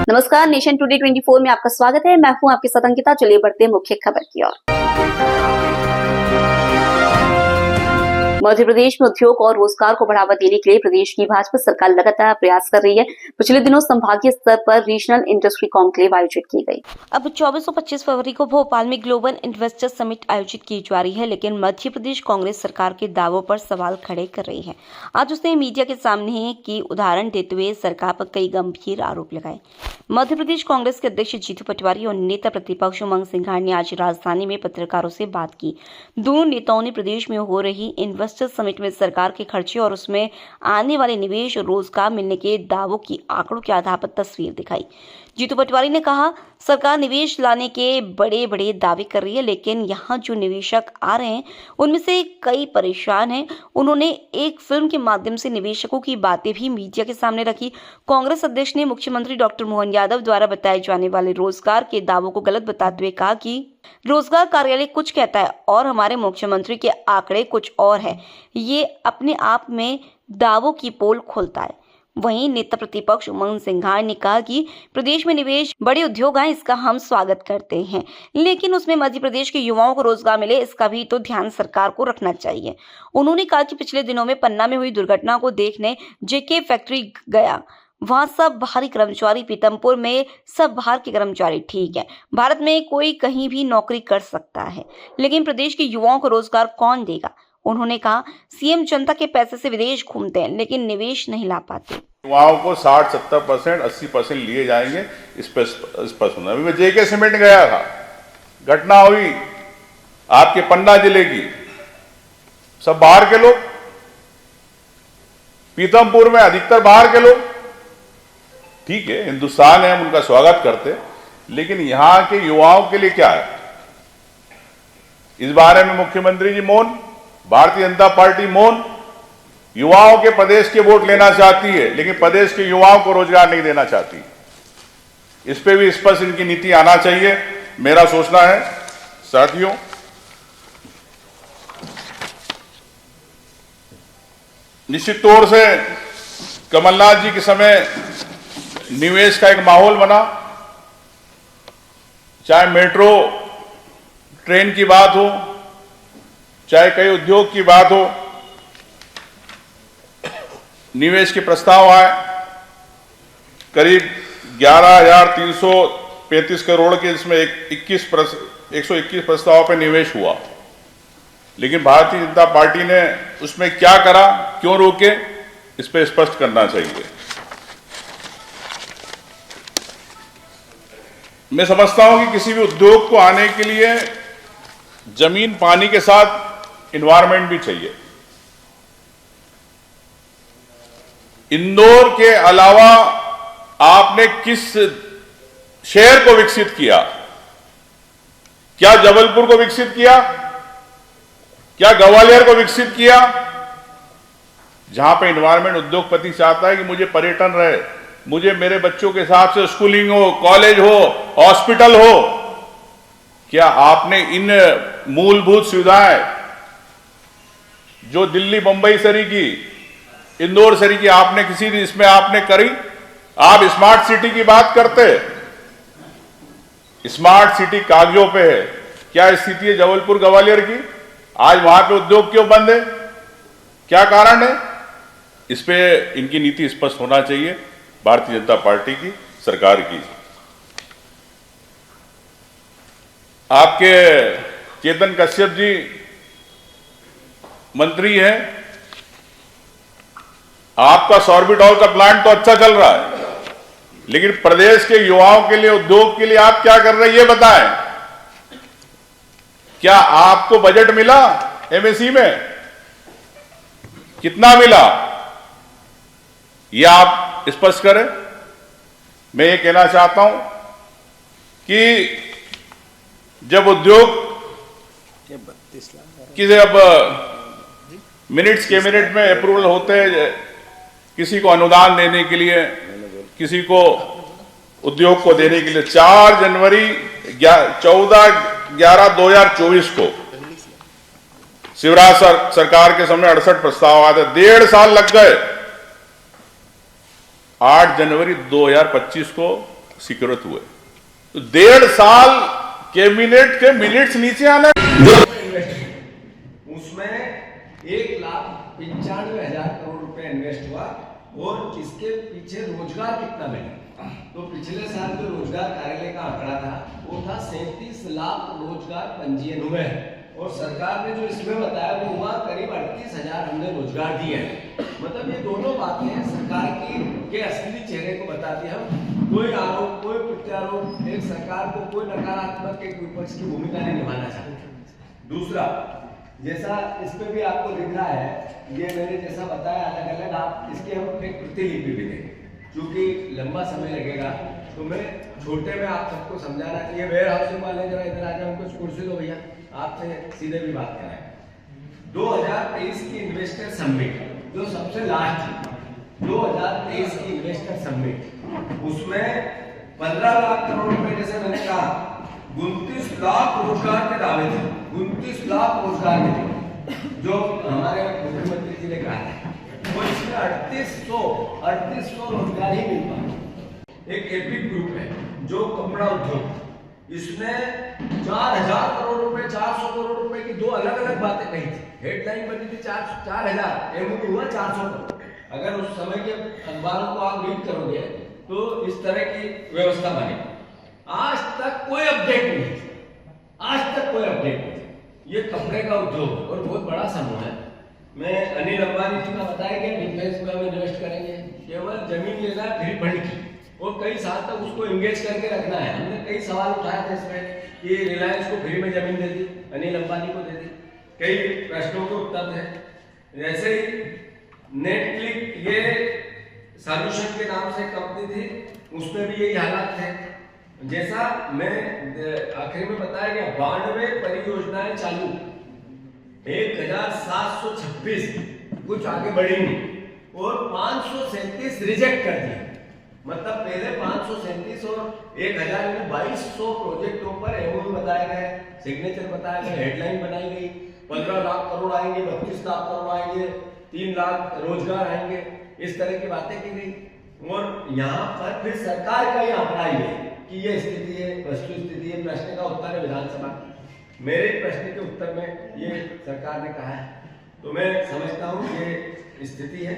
नमस्कार, nation today 24 में आपका स्वागत है। मैं हूं आपके साथ अंकिता। चलिए बढ़ते हैं मुख्य खबर की ओर। मध्य प्रदेश में उद्योग और रोजगार को बढ़ावा देने के लिए प्रदेश की भाजपा सरकार लगातार प्रयास कर रही है। पिछले दिनों संभागीय स्तर पर रीजनल इंडस्ट्री कॉन्क्लेव आयोजित की गई। अब 24 और 25 फरवरी को भोपाल में ग्लोबल इन्वेस्टर समिट आयोजित की जा रही है, लेकिन मध्य प्रदेश कांग्रेस सरकार के दावों पर सवाल खड़े कर रही है। आज उसने मीडिया के सामने की उदाहरण देते हुए सरकार पर कई गंभीर आरोप लगाए। मध्य प्रदेश कांग्रेस के अध्यक्ष जीतू पटवारी और नेता प्रतिपक्ष उमंग सिंघार ने आज राजधानी में पत्रकारों से बात की। दोनों नेताओं ने प्रदेश में हो रही इन्वेस्टर समिट में सरकार के खर्चे और उसमें आने वाले निवेश और रोजगार मिलने के दावों की आंकड़ों के आधार पर तस्वीर दिखाई। जीतू पटवारी ने कहा, सरकार निवेश लाने के बड़े बड़े दावे कर रही है, लेकिन यहाँ जो निवेशक आ रहे हैं उनमें से कई परेशान हैं। उन्होंने एक फिल्म के माध्यम से निवेशकों की बातें भी मीडिया के सामने रखी। कांग्रेस अध्यक्ष ने मुख्यमंत्री डॉक्टर मोहन यादव द्वारा बताए जाने वाले रोजगार के दावों को गलत बताते हुए कहा कि रोजगार कार्यालय कुछ कहता है और हमारे मुख्यमंत्री के आंकड़े कुछ और है। ये अपने आप में दावों की पोल खोलता है। वहीं नेता प्रतिपक्ष उमंग सिंघार ने कहा कि प्रदेश में निवेश, बड़े उद्योग आए, इसका हम स्वागत करते हैं, लेकिन उसमें मध्य प्रदेश के युवाओं को रोजगार मिले, इसका भी तो ध्यान सरकार को रखना चाहिए। उन्होंने कहा कि पिछले दिनों में पन्ना में हुई दुर्घटना को देखने जेके फैक्ट्री गया। वहाँ सब बाहरी कर्मचारी, पीतमपुर में सब बाहर के कर्मचारी ठीक है। भारत में कोई कहीं भी नौकरी कर सकता है, लेकिन प्रदेश के युवाओं को रोजगार कौन देगा? उन्होंने कहा, सीएम जनता के पैसे से विदेश घूमते हैं, लेकिन निवेश नहीं ला पाते। युवाओं को 60-70%, 80% लिए जाएंगे, इस पर सुना। अभी मैं जेके सीमेंट गया था, घटना हुई आपके पन्ना जिले की, सब बाहर के लोग, पीतमपुर में अधिकतर बाहर के लोग। ठीक है, हिंदुस्तान है, हम उनका स्वागत करते, लेकिन यहां के युवाओं के लिए क्या है? इस बारे में मुख्यमंत्री जी मौन, भारतीय जनता पार्टी मौन। युवाओं के प्रदेश के वोट लेना चाहती है, लेकिन प्रदेश के युवाओं को रोजगार नहीं देना चाहती। इस पे भी स्पष्ट इनकी नीति आना चाहिए, मेरा सोचना है। साथियों, निश्चित तौर से कमलनाथ जी के समय निवेश का एक माहौल बना, चाहे मेट्रो ट्रेन की बात हो, चाहे कई उद्योग की बात हो, निवेश के प्रस्ताव आए। करीब 11,335 करोड़ के, इसमें 121 प्रस्ताव पर निवेश हुआ, लेकिन भारतीय जनता पार्टी ने उसमें क्या करा, क्यों रोके, इस पर स्पष्ट करना चाहिए। मैं समझता हूं कि किसी भी उद्योग को आने के लिए जमीन, पानी के साथ एनवायरनमेंट भी चाहिए। इंदौर के अलावा आपने किस शहर को विकसित किया? क्या जबलपुर को विकसित किया? क्या ग्वालियर को विकसित किया? जहां पे एनवायरनमेंट उद्योगपति चाहता है कि मुझे पर्यटन रहे, मुझे मेरे बच्चों के हिसाब से स्कूलिंग हो, कॉलेज हो, हॉस्पिटल हो। क्या आपने इन मूलभूत सुविधाएं जो दिल्ली, मुंबई शहरी की, इंदौर शहरी की, आपने किसी इसमें आपने करी? आप स्मार्ट सिटी की बात करते, स्मार्ट सिटी कागजों पे है, क्या स्थिति है जबलपुर, ग्वालियर की? आज वहां पे उद्योग क्यों बंद है? क्या कारण है? इस पे इनकी नीति स्पष्ट होना चाहिए, भारतीय जनता पार्टी की, सरकार की। आपके चेतन कश्यप जी मंत्री हैं, आपका सॉर्बिटॉल का प्लांट तो अच्छा चल रहा है, लेकिन प्रदेश के युवाओं के लिए, उद्योग के लिए आप क्या कर रहे हैं, ये बताएं। क्या आपको बजट मिला एमएसई में? कितना मिला, ये आप स्पष्ट करें। मैं ये कहना चाहता हूं कि जब उद्योग कि जब मिनट्स कैबिनेट में अप्रूवल होते हैं, किसी को अनुदान देने के लिए, किसी को उद्योग को देने के लिए, 4 जनवरी 14/11/2024 को शिवराज सरकार के सामने 68 प्रस्ताव आए थे, 1.5 साल लग गए। 8 जनवरी 2025 को स्वीकृत हुए, तो 1.5 साल कैबिनेट के मिनट्स नीचे आने। उसमें 1,95,000 करोड़ रुपए इन्वेस्ट हुआ और इसके पीछे रोजगार कितना मिला, तो पिछले साल जो रोजगार कार्यालय का आंकड़ा था वो था 37 लाख रोजगार पंजीयन हुए, और सरकार ने जो इसमें बताया वो हुआ करीब 38,000 हमने रोजगार दिए हैं। मतलब ये दोनों बातें सरकार के असली चेहरे को बताती है। हम कोई आरोप, कोई प्रत्यारोप, एक सरकार को कोई नकारात्मक, एक विपक्ष की भूमिका नहीं निभाना चाहते। दूसरा, जैसा इस पे भी आपको दिख रहा है, ये मैंने जैसा बताया अलग अलग, आप इसकी हम एक प्रतिलिपि भी देंगे, क्योंकि लंबा समय लगेगा, तो मैं छोटे में आप सबको समझाना चाहिए। वेयर हाउसिंग वाले जरा इधर आ जाओ, कुछ कुर्सी दो भैया, आपसे सीधे भी बात कराएं। 2023 की इन्वेस्टर समिट जो सबसे लास्ट थी, 2023 की इन्वेस्टर समिट, उसमें 15 लाख करोड़ रुपए, जैसे मैंने कहा 29 लाख रोजगार के दावे थे, 29 लाख रोजगार के थे जो हमारे मुख्यमंत्री जी ने कहा है, वो इसमें 3800 रोजगार ही मिल पाए। एक एपिक ग्रुप है जो कपड़ा उद्योग, इसने 4000 करोड़ रुपए, 400 करोड़ रुपए की दो अलग अलग बातें कही थी। हेडलाइन बनी थी 4000, एमओयू हुआ 400 करोड़। अगर उस समय के अखबारों को आप रीड करोगे तो इस तरह की व्यवस्था बनी। आज तक कोई अपडेट नहीं, आज तक कोई अपडेट नहीं। ये कपड़े का उद्योग और बहुत बड़ा समूह है। मैं अनिल अंबानी जी का बताया कि डिफेंस में हम इन्वेस्ट करेंगे, केवल जमीन लेना है फिर फंड की, और कई साल तक उसको एंगेज करके रखना है। हमने कई सवाल उठाए थे इसमें कि रिलायंस को फ्री में जमीन दे दी, अनिल अंबानी को दे दी, कई प्रश्नों के उत्तर थे। वैसे ही नेटक्लिक, ये सॉल्यूशन के नाम से कंपनी थी, उसमें भी यही हालात थे। जैसा मैं आखिर में बताया गया, 92 परियोजनाएं चालू, 1726 कुछ आगे बढ़ी नहीं, और 537 रिजेक्ट कर दिए। मतलब पहले 537 और 2200 प्रोजेक्टों पर एमओयू बताए गए, सिग्नेचर बताया गया, हेडलाइन बनाई गई, 15 लाख करोड़ आएंगे, 32 लाख करोड़ आएंगे, 3 लाख रोजगार आएंगे, इस तरह की बातें की गई। और यहाँ पर फिर सरकार का ही आंकड़ा ही है कि ये स्थिति है, वस्तु स्थिति है। प्रश्न का उत्तर है विधानसभा, मेरे प्रश्न के उत्तर में ये सरकार ने कहा है, तो मैं समझता हूँ ये स्थिति है।